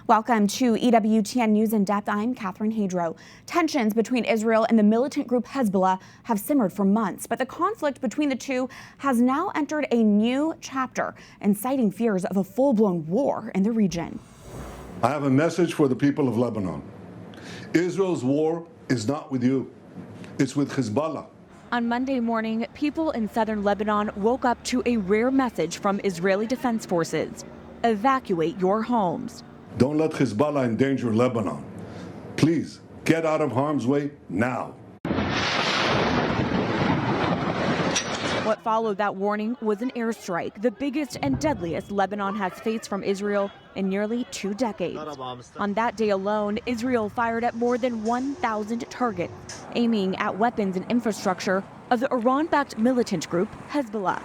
Welcome to EWTN News In Depth. I'm Catherine Hadro. Tensions between Israel and the militant group Hezbollah have simmered for months, but the conflict between the two has now entered a new chapter, inciting fears of a full-blown war in the region. I have a message for the people of Lebanon. Israel's war is not with you. It's with Hezbollah. On Monday morning, people in southern Lebanon woke up to a rare message from Israeli Defense Forces. Evacuate your homes. Don't let Hezbollah endanger Lebanon. Please, get out of harm's way now. What followed that warning was an airstrike, the biggest and deadliest Lebanon has faced from Israel in nearly 2 decades. On that day alone, Israel fired at more than 1,000 targets, aiming at weapons and infrastructure of the Iran-backed militant group Hezbollah.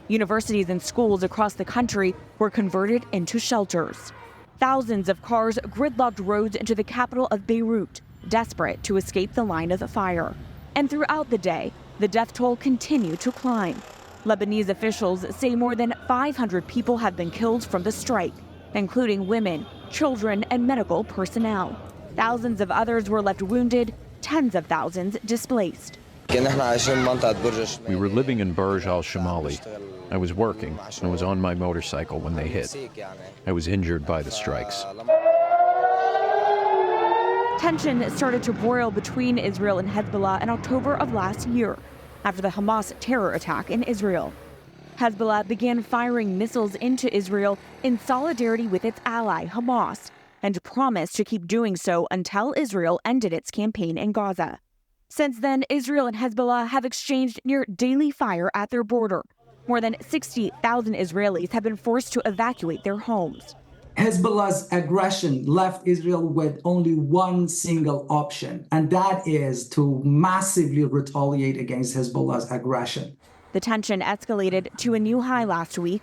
Universities and schools across the country were converted into shelters. Thousands of cars gridlocked roads into the capital of Beirut, desperate to escape the line of fire. And throughout the day, the death toll continued to climb. Lebanese officials say more than 500 people have been killed from the strike, including women, children, and medical personnel. Thousands of others were left wounded, tens of thousands displaced. We were living in Burj al-Shamali. I was working and was on my motorcycle when they hit. I was injured by the strikes. Tension started to boil between Israel and Hezbollah in October of last year, after the Hamas terror attack in Israel. Hezbollah began firing missiles into Israel in solidarity with its ally, Hamas, and promised to keep doing so until Israel ended its campaign in Gaza. Since then, Israel and Hezbollah have exchanged near daily fire at their border. More than 60,000 Israelis have been forced to evacuate their homes. Hezbollah's aggression left Israel with only one single option, and that is to massively retaliate against Hezbollah's aggression. The tension escalated to a new high last week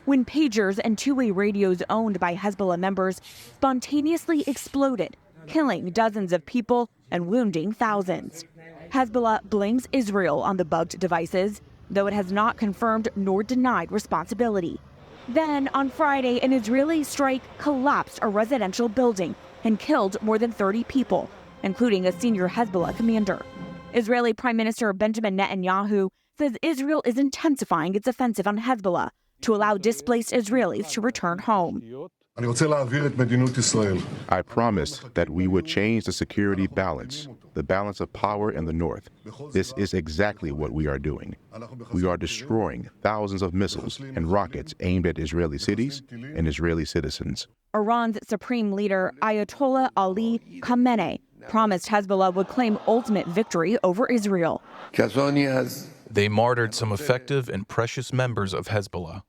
when pagers and two-way radios owned by Hezbollah members spontaneously exploded, killing dozens of people and wounding thousands. Hezbollah blames Israel on the bugged devices, though it has not confirmed nor denied responsibility. Then, on Friday, an Israeli strike collapsed a residential building and killed more than 30 people, including a senior Hezbollah commander. Israeli Prime Minister Benjamin Netanyahu says Israel is intensifying its offensive on Hezbollah to allow displaced Israelis to return home. I promised that we would change the security balance, the balance of power in the north. This is exactly what we are doing. We are destroying thousands of missiles and rockets aimed at Israeli cities and Israeli citizens. Iran's supreme leader, Ayatollah Ali Khamenei, promised Hezbollah would claim ultimate victory over Israel. They martyred some effective and precious members of Hezbollah.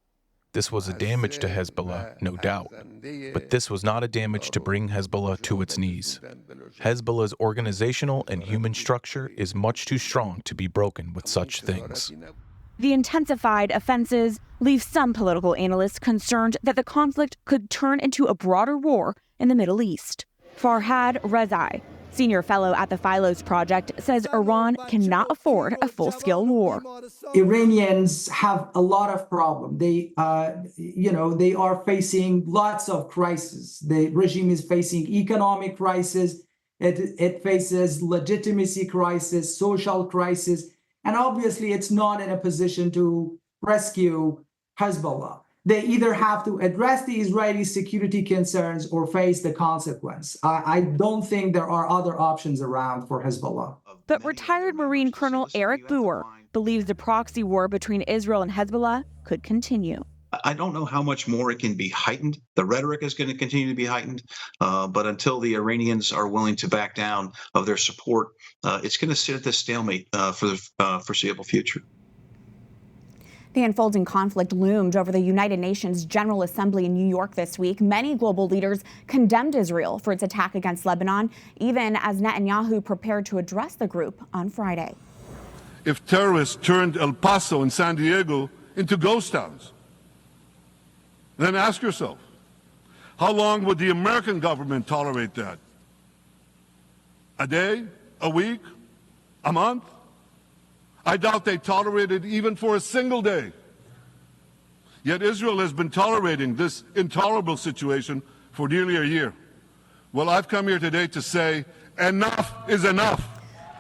This was a damage to Hezbollah, no doubt, but this was not a damage to bring Hezbollah to its knees. Hezbollah's organizational and human structure is much too strong to be broken with such things. The intensified offenses leave some political analysts concerned that the conflict could turn into a broader war in the Middle East. Farhad Rezai, senior fellow at the Philos Project, says Iran cannot afford a full-scale war. Iranians have a lot of problems. They are facing lots of crises. The regime is facing economic crisis. It faces legitimacy crisis, social crisis, and obviously it's not in a position to rescue Hezbollah. They either have to address the Israeli security concerns or face the consequence. I don't think there are other options around for Hezbollah. But retired Marine Colonel Eric Boer believes the proxy war between Israel and Hezbollah could continue. I don't know how much more it can be heightened. The rhetoric is going to continue to be heightened, but until the Iranians are willing to back down of their support, it's going to sit at this stalemate for the foreseeable future. The unfolding conflict loomed over the United Nations General Assembly in New York this week. Many global leaders condemned Israel for its attack against Lebanon, even as Netanyahu prepared to address the group on Friday. If terrorists turned El Paso and San Diego into ghost towns, then ask yourself, how long would the American government tolerate that? A day? A week? A month? I doubt they tolerate it even for a single day. Yet Israel has been tolerating this intolerable situation for nearly a year. Well, I've come here today to say enough is enough.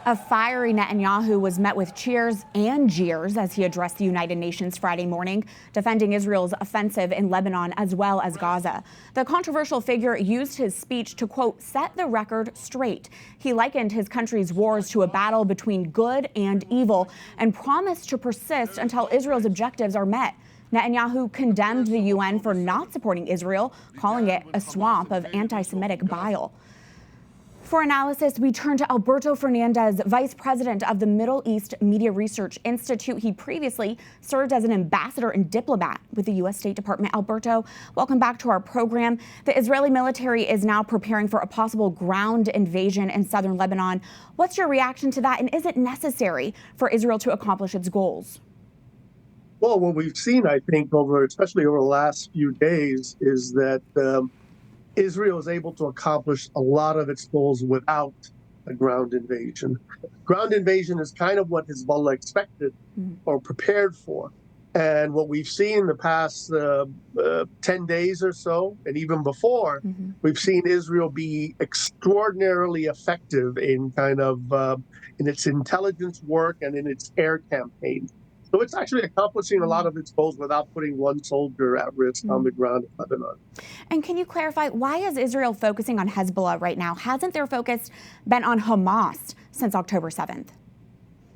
A fiery Netanyahu was met with cheers and jeers as he addressed the United Nations Friday morning, defending Israel's offensive in Lebanon as well as Gaza. The controversial figure used his speech to, quote, set the record straight. He likened his country's wars to a battle between good and evil and promised to persist until Israel's objectives are met. Netanyahu condemned the UN for not supporting Israel, calling it a swamp of anti-Semitic bile. For analysis, we turn to Alberto Fernandez, vice president of the Middle East Media Research Institute. He previously served as an ambassador and diplomat with the U.S. State Department. Alberto, welcome back to our program. The Israeli military is now preparing for a possible ground invasion in southern Lebanon. What's your reaction to that, and is it necessary for Israel to accomplish its goals? Well, what we've seen, I think, especially over the last few days, is that Israel is able to accomplish a lot of its goals without a ground invasion. Ground invasion is kind of what Hezbollah expected or prepared for. And what we've seen in the past 10 days or so, and even before, we've seen Israel be extraordinarily effective in in its intelligence work and in its air campaign. So it's actually accomplishing a lot of its goals without putting one soldier at risk on the ground in Lebanon. And can you clarify, why is Israel focusing on Hezbollah right now? Hasn't their focus been on Hamas since October 7th?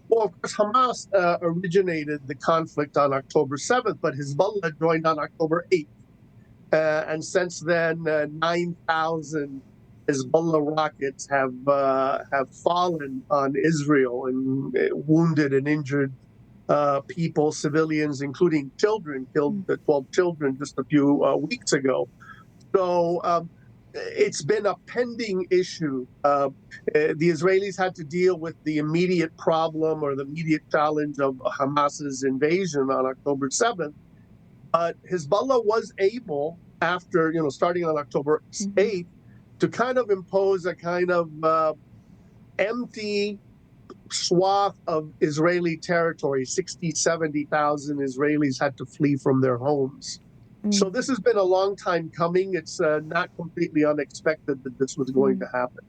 Well, of course, Hamas originated the conflict on October 7th, but Hezbollah joined on October 8th. And since then, 9,000 Hezbollah rockets have fallen on Israel and wounded and injured people, civilians, including children, killed 12 children just a few weeks ago. So it's been a pending issue. The Israelis had to deal with the immediate problem or the immediate challenge of Hamas's invasion on October 7th. But Hezbollah was able, after, starting on October 8th, to kind of impose a kind of empty swath of Israeli territory. 60, 70,000 Israelis had to flee from their homes. So this has been a long time coming. It's not completely unexpected that this was going to happen.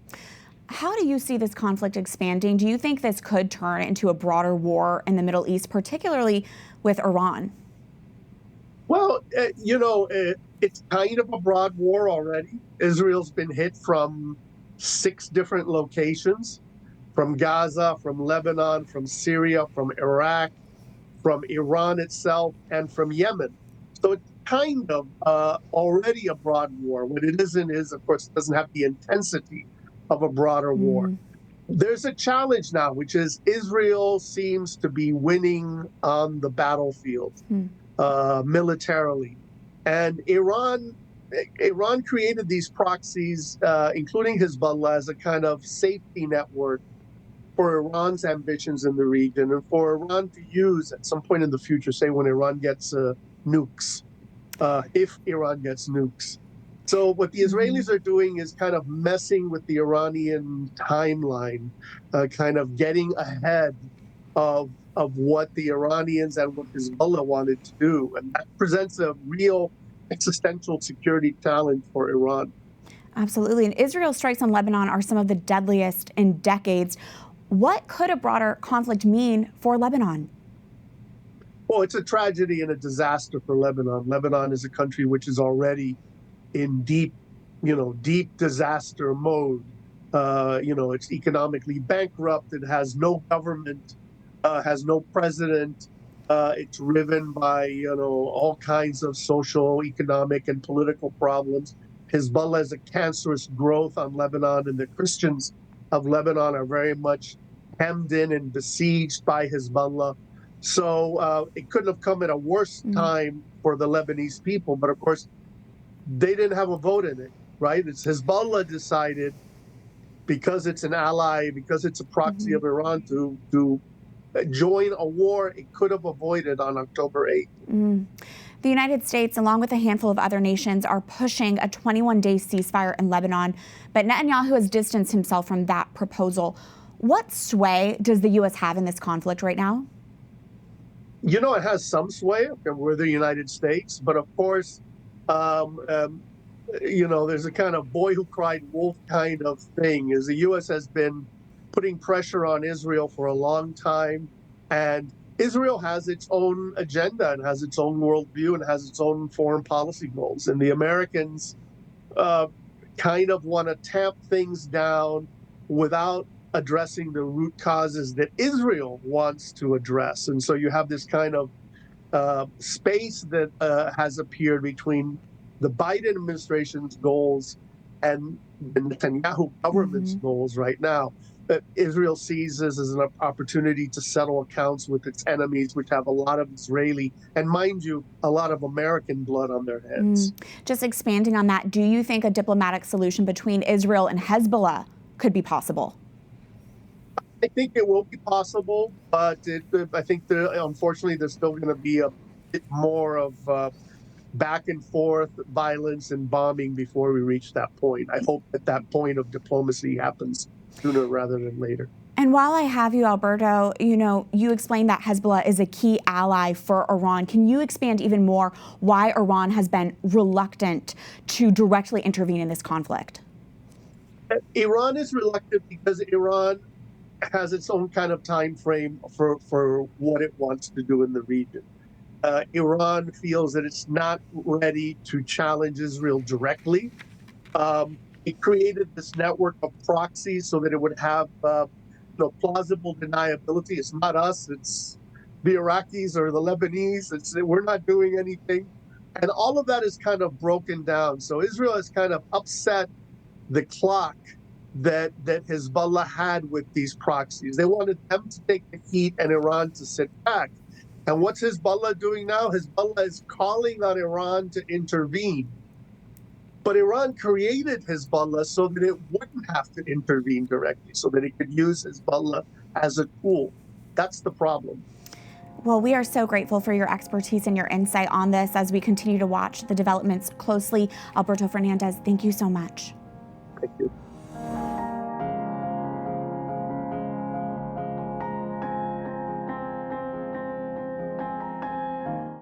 How do you see this conflict expanding? Do you think this could turn into a broader war in the Middle East, particularly with Iran? Well, it's kind of a broad war already. Israel's been hit from 6 different locations. From Gaza, from Lebanon, from Syria, from Iraq, from Iran itself, and from Yemen. So it's kind of already a broad war. What it isn't is, of course, it doesn't have the intensity of a broader war. There's a challenge now, which is Israel seems to be winning on the battlefield militarily. And Iran created these proxies, including Hezbollah, as a kind of safety network for Iran's ambitions in the region and for Iran to use at some point in the future, say when Iran gets nukes, if Iran gets nukes. So what the Israelis are doing is kind of messing with the Iranian timeline, kind of getting ahead of what the Iranians and what Hezbollah wanted to do. And that presents a real existential security challenge for Iran. Absolutely. And Israel's strikes on Lebanon are some of the deadliest in decades. What could a broader conflict mean for Lebanon? Well, it's a tragedy and a disaster for Lebanon. Lebanon is a country which is already in deep disaster mode. It's economically bankrupt. It has no government, has no president. It's riven by, all kinds of social, economic, and political problems. Hezbollah has a cancerous growth on Lebanon, and the Christians of Lebanon are very much hemmed in and besieged by Hezbollah. So it couldn't have come at a worse time for the Lebanese people. But of course, they didn't have a vote in it, right? It's Hezbollah decided, because it's an ally, because it's a proxy of Iran, to join a war it could have avoided on October 8th. The United States, along with a handful of other nations, are pushing a 21-day ceasefire in Lebanon, but Netanyahu has distanced himself from that proposal. What sway does the U.S. have in this conflict right now? It has some sway. We're the United States, but of course, there's a kind of boy who cried wolf kind of thing, is the U.S. has been putting pressure on Israel for a long time, and Israel has its own agenda and has its own worldview and has its own foreign policy goals. And the Americans kind of want to tamp things down without addressing the root causes that Israel wants to address. And so you have this kind of space that has appeared between the Biden administration's goals and the Netanyahu government's goals right now. That Israel sees this as an opportunity to settle accounts with its enemies, which have a lot of Israeli and, mind you, a lot of American blood on their hands. Just expanding on that, do you think a diplomatic solution between Israel and Hezbollah could be possible? I think it will be possible, but I think unfortunately there's still going to be a bit more of back and forth violence and bombing before we reach that point. I hope that point of diplomacy happens sooner rather than later. And while I have you, Alberto, you explained that Hezbollah is a key ally for Iran. Can you expand even more why Iran has been reluctant to directly intervene in this conflict? Iran is reluctant because Iran has its own kind of time frame for what it wants to do in the region. Iran feels that it's not ready to challenge Israel directly. It created this network of proxies so that it would have plausible deniability. It's not us, it's the Iraqis or the Lebanese. We're not doing anything. And all of that is kind of broken down. So Israel has kind of upset the clock that Hezbollah had with these proxies. They wanted them to take the heat and Iran to sit back. And what's Hezbollah doing now? Hezbollah is calling on Iran to intervene. But Iran created Hezbollah so that it wouldn't have to intervene directly, so that it could use Hezbollah as a tool. That's the problem. Well, we are so grateful for your expertise and your insight on this as we continue to watch the developments closely. Alberto Fernandez, thank you so much. Thank you.